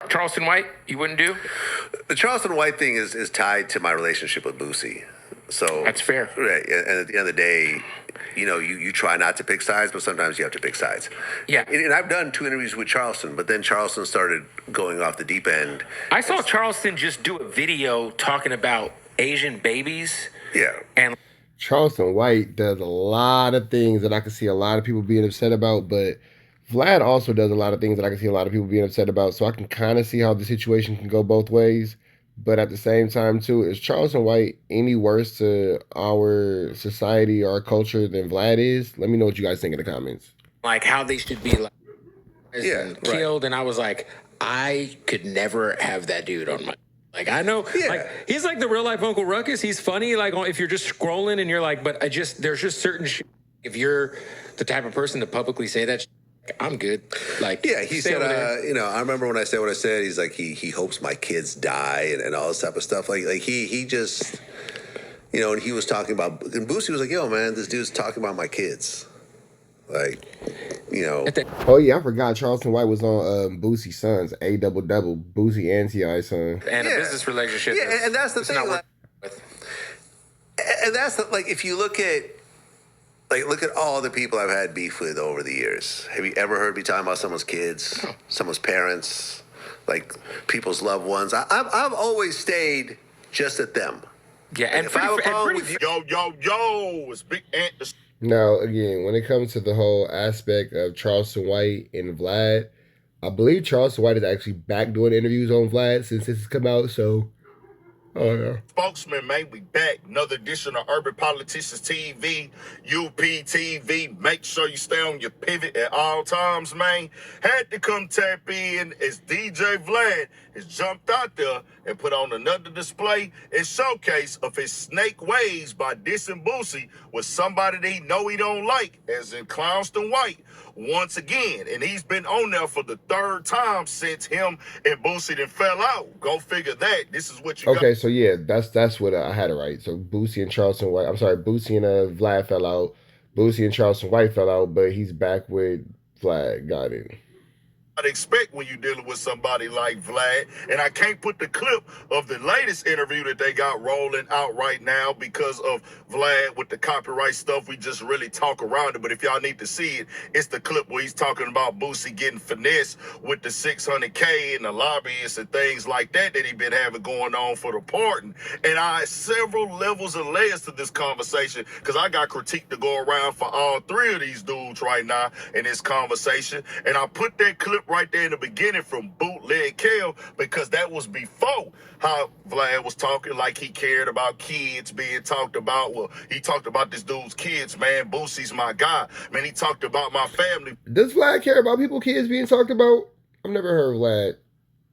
Charleston White, you wouldn't do? The Charleston White thing is tied to my relationship with Boosie. So That's fair. right, and at the end of the day, you try not to pick sides, but sometimes you have to pick sides. Yeah. And I've done 2 interviews with Charleston, but then Charleston started going off the deep end. I saw Charleston just do a video talking about Asian babies. Yeah. And Charleston White does a lot of things that I can see a lot of people being upset about, but Vlad also does a lot of things that I can see a lot of people being upset about. So I can kind of see how the situation can go both ways. But at the same time, too, is Charleston White any worse to our society or our culture than Vlad is? Let me know what you guys think in the comments. like how they should be killed, and I was like, I could never have that dude on my. Like I know, like he's like the real life Uncle Ruckus. He's funny, like if you're just scrolling and you're like, but there's just certain shit. If you're the type of person to publicly say that, I'm good. Like he said, I remember when I said what I said. He's like he hopes my kids die and all this type of stuff. Like he just, and he was talking about, and Boosie was like, yo man, this dude's talking about my kids. Like, Oh yeah, I forgot Charleston White was on Boosie's sons, A double, Boosie and T.I.'s son. And a business relationship. Yeah, and that's the thing. And that's the, like, if you look at all the people I've had beef with over the years. Have you ever heard me talking about someone's kids, someone's parents, like people's loved ones? I've always stayed just at them. Yeah, and if I have a problem with you, it's Big Ant. Now, again, when it comes to the whole aspect of Charleston White and Vlad, I believe Charleston White is actually back doing interviews on Vlad since this has come out, so... Oh, yeah. Spokesman, man, we back. Another edition of Urban Politicians TV, UPTV. Make sure you stay on your pivot at all times, man. Had to come tap in as DJ Vlad has jumped out there and put on another display and showcase of his snake ways by dissing Boosie with somebody that he know he don't like, as in Charleston White, once again. And he's been on there for the third time since him and Boosie done fell out. Go figure that. This is what you got. Okay, so yeah, that's what I had it right. So Boosie and Vlad fell out. Boosie and Charleston White fell out, but he's back with Vlad. Got it. I'd expect when you're dealing with somebody like Vlad. And I can't put the clip of the latest interview that they got rolling out right now because of Vlad with the copyright stuff. We just really talk around it. But if y'all need to see it, it's the clip where he's talking about Boosie getting finessed with the $600K and the lobbyists and things like that he been having going on for the pardon. And I several levels and layers to this conversation because I got critique to go around for all three of these dudes right now in this conversation. And I put that clip right there in the beginning from Bootleg Kale because that was before how Vlad was talking like he cared about kids being talked about. Well, he talked about this dude's kids, man. Boosie's my guy. Man, he talked about my family. Does Vlad care about kids being talked about? I've never heard Vlad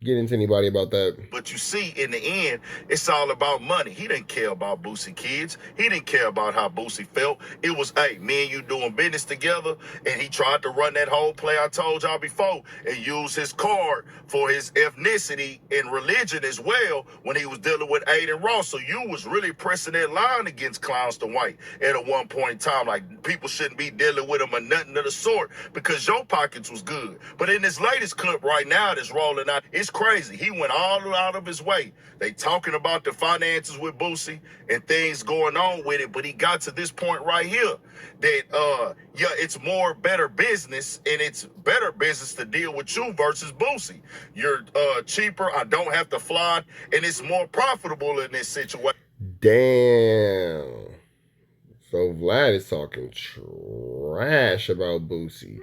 get into anybody about that. But you see, in the end, it's all about money. He didn't care about Boosie kids. He didn't care about how Boosie felt. It was, hey, me and you doing business together, and he tried to run that whole play I told y'all before and use his card for his ethnicity and religion as well when he was dealing with Aiden Ross. So you was really pressing that line against Charleston White at a one point in time. Like, people shouldn't be dealing with him or nothing of the sort because your pockets was good. But in this latest clip right now that's rolling out, it's crazy. He went all out of his way. They talking about the finances with Boosie and things going on with it, but he got to this point right here that it's more better business, and it's better business to deal with you versus Boosie. You're cheaper. I don't have to fly, and it's more profitable in this situation. Damn. So Vlad is talking trash about Boosie.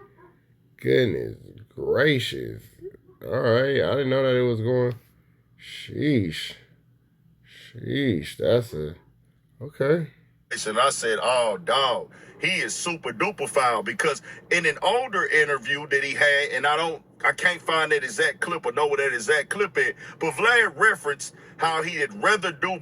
Goodness gracious. All right, I didn't know that it was going. Sheesh. That's okay. And I said, oh, dog, he is super duper foul because in an older interview that he had, and I can't find that exact clip or know what that exact clip is, but Vlad referenced how he'd rather do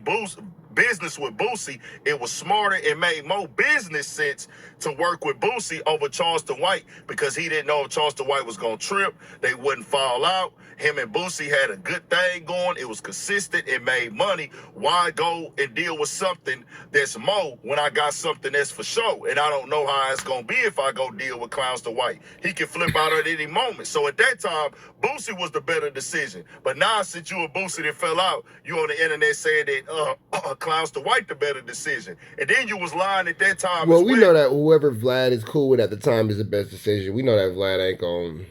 business with Boosie. It was smarter and made more business sense to work with Boosie over Charleston White because he didn't know if Charleston White was going to trip, they wouldn't fall out, Him and Boosie had a good thing going. It was consistent. It made money. Why go and deal with something that's more when I got something that's for sure? And I don't know how it's going to be if I go deal with Clowns to White. He can flip out at any moment. So at that time, Boosie was the better decision. But now since you and Boosie that fell out, you on the internet saying that Clowns to White the better decision. And then you was lying at that time. Well, we know that whoever Vlad is cool with at the time is the best decision. We know that Vlad ain't going,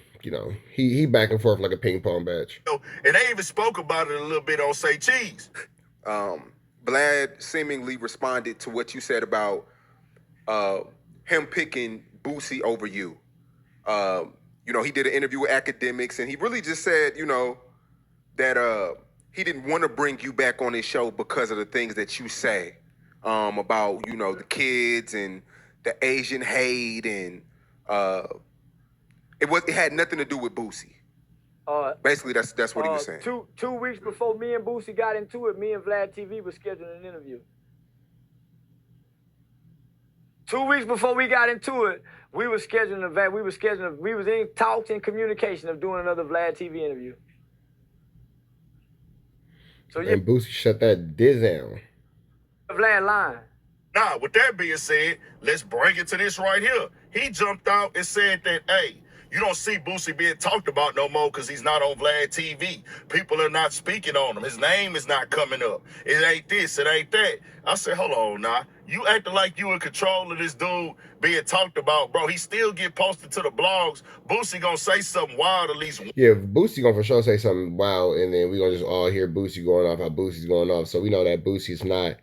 he back and forth like a ping pong match. And they even spoke about it a little bit on Say Cheese. Vlad seemingly responded to what you said about him picking Boosie over you. He did an interview with Academics, and he really just said, that he didn't want to bring you back on his show because of the things that you say about, the kids and the Asian hate, and it had nothing to do with Boosie. Basically, that's what he was saying. 2 weeks before me and Boosie got into it, me and Vlad TV was scheduling an interview. 2 weeks before we got into it, we were scheduling we was in talks and communication of doing another Vlad TV interview. So and Boosie shut that diz down. Vlad line. Now, with that being said, let's bring it to this right here. He jumped out and said that, hey, you don't see Boosie being talked about no more because he's not on Vlad TV. People are not speaking on him. His name is not coming up. It ain't this, it ain't that. I said, hold on now. You acting like you in control of this dude being talked about, bro. He still get posted to the blogs. Boosie gonna say something wild at least. Yeah, Boosie gonna for sure say something wild, and then we gonna just all hear Boosie going off how Boosie's going off. So we know that Boosie's not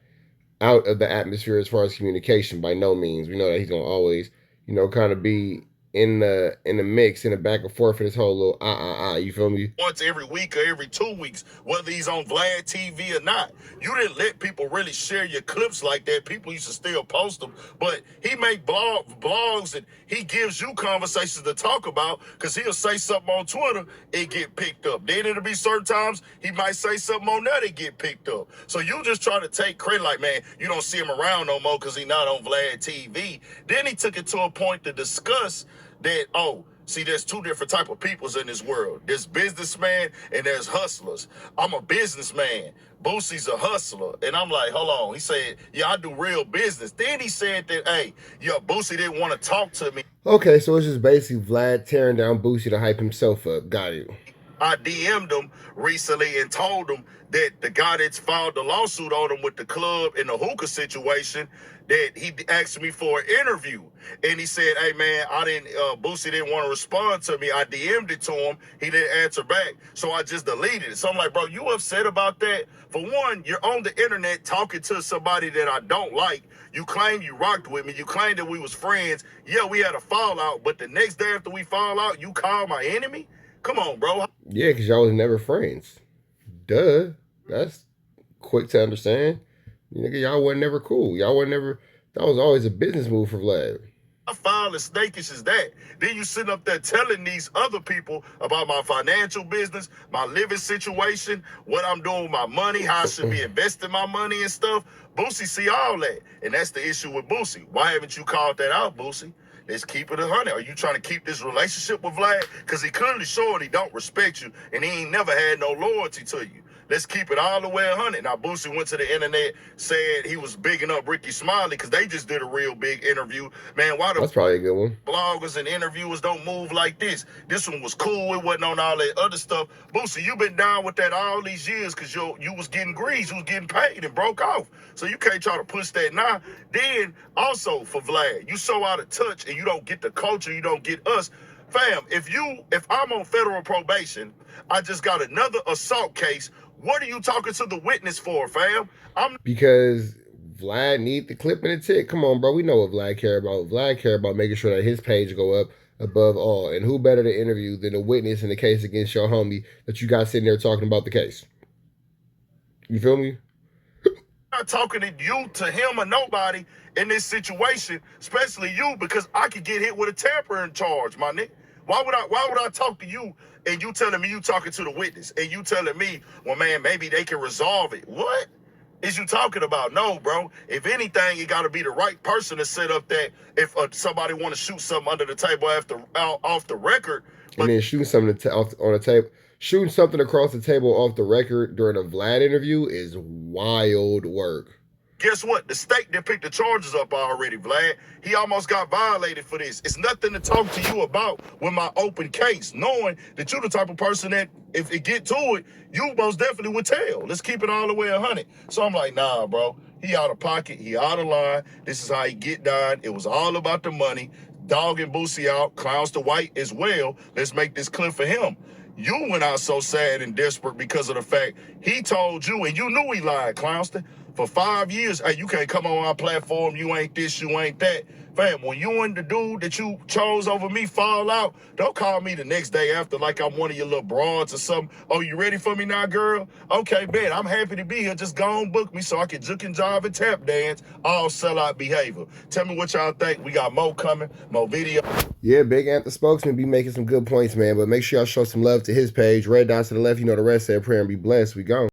out of the atmosphere as far as communication by no means. We know that he's gonna always, kind of be in the mix, in the back and forth for this whole little you feel me? Once every week or every 2 weeks, whether he's on Vlad TV or not. You didn't let people really share your clips like that. People used to still post them, but he make blogs and he gives you conversations to talk about because he'll say something on Twitter, it get picked up. Then it'll be certain times he might say something on that, it get picked up. So you just try to take credit like, man, you don't see him around no more because he's not on Vlad TV. Then he took it to a point to discuss that, there's two different type of peoples in this world. There's businessmen and there's hustlers. I'm a businessman. Boosie's a hustler. And I'm like, hold on. He said, yeah, I do real business. Then he said that, Boosie didn't want to talk to me. Okay, so it's just basically Vlad tearing down Boosie to hype himself up. Got you. I DM'd him recently and told him that the guy that's filed the lawsuit on him with the club and the hookah situation, that he asked me for an interview. And he said, hey, man, Boosie didn't want to respond to me. I DM'd it to him. He didn't answer back. So I just deleted it. So I'm like, bro, you upset about that? For one, you're on the internet talking to somebody that I don't like. You claim you rocked with me. You claim that we was friends. Yeah, we had a fallout. But the next day after we fall out, you call my enemy? Come on, bro. Yeah, because y'all was never friends. Duh. That's quick to understand. Nigga, y'all wasn't never cool. That was always a business move for Vlad. How foul and snakish is that? Then you sitting up there telling these other people about my financial business, my living situation, what I'm doing with my money, how I should be investing my money and stuff. Boosie see all that. And that's the issue with Boosie. Why haven't you called that out, Boosie? Let's keep it 100. Are you trying to keep this relationship with Vlad? Because he clearly showed he don't respect you and he ain't never had no loyalty to you. Let's keep it all the way 100. Now, Boosie went to the internet, said he was bigging up Ricky Smiley because they just did a real big interview. Man, why That's probably a good one. Bloggers and interviewers don't move like this? This one was cool. It wasn't on all that other stuff. Boosie, you been down with that all these years because you was getting greased. You was getting paid and broke off. So you can't try to push that now. Then, also for Vlad, you so out of touch and you don't get the culture, you don't get us. Fam, if I'm on federal probation, I just got another assault case. What are you talking to the witness for, fam? Because Vlad need the clip and the tick. Come on, bro. We know what Vlad care about. Vlad care about making sure that his page go up above all. And who better to interview than a witness in the case against your homie that you got sitting there talking about the case? You feel me? I'm not talking to you, to him, or nobody in this situation, especially you, because I could get hit with a tampering charge, my nigga. Why would I talk to you and you telling me you talking to the witness and you telling me, well, man, maybe they can resolve it? What is you talking about? No, bro. If anything, it got to be the right person to set up that if somebody want to shoot something under the table off the record. And then shoot something on the table. shooting something across the table off the record during a Vlad interview is wild work. Guess what? The state that picked the charges up already, Vlad. He almost got violated for this. It's nothing to talk to you about with my open case, knowing that you're the type of person that if it get to it, you most definitely would tell. Let's keep it all the way 100. So I'm like, nah, bro. He out of pocket. He out of line. This is how he get done. It was all about the money. Dogging Boosie out. Clowns to White as well. Let's make this clear for him. You went out so sad and desperate because of the fact he told you, and you knew he lied, Clownston. For 5 years, hey, you can't come on our platform, you ain't this, you ain't that. Fam, when you and the dude that you chose over me fall out, don't call me the next day after like I'm one of your little broads or something. Oh, you ready for me now, girl? Okay, man, I'm happy to be here. Just go on book me so I can juke and jive and tap dance. All sellout behavior. Tell me what y'all think. We got more coming, more video. Yeah, Big Ant the spokesman be making some good points, man. But make sure y'all show some love to his page. Red dots to the left, you know the rest. Say a prayer and be blessed. We gone.